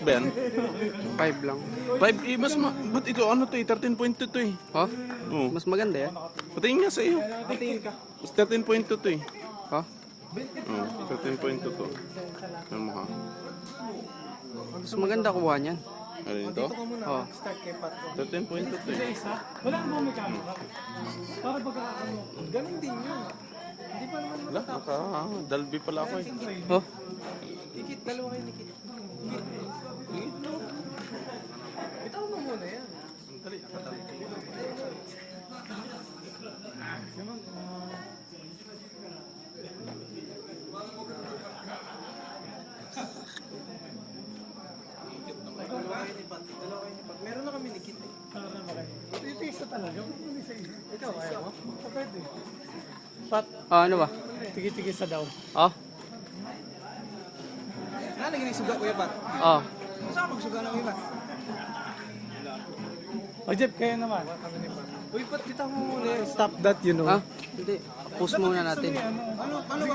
ba yan? 5 lang. 5, eh, mas ba't ito, ano to eh, 13.2 to eh. Oh? Oo. Mas maganda yan. Patingin nga sa iyo. Mas 13.2 to eh. Oh? Oo, 13.2 to. Ano mo ha? Mas maganda kuha niyan. Ano ito? Oh. 13.2 to eh. Wala ang bumay camera. Para pagka ano, ganun din yun. Hindi pa naman Wala, Dalby pala ako eh. Oh? Nikit, dalawa kayo nikit. Itaw mo muna yan. Dali, Dalawa kayo nipat. Meron na kami nikit eh. Ito isa talaga. Ikaw, ayaw mo? Pwede. Pat, Oh, ano ba? tigi-tigi sa daw. Oh? Lagi ni suga kuya Pat. Oh. Saan magsuga ng iba? O Jeff, kayo naman. Uy, Pat, kita mo muna. Stop that, you know. Ha? Hindi. Post muna natin. Ano ba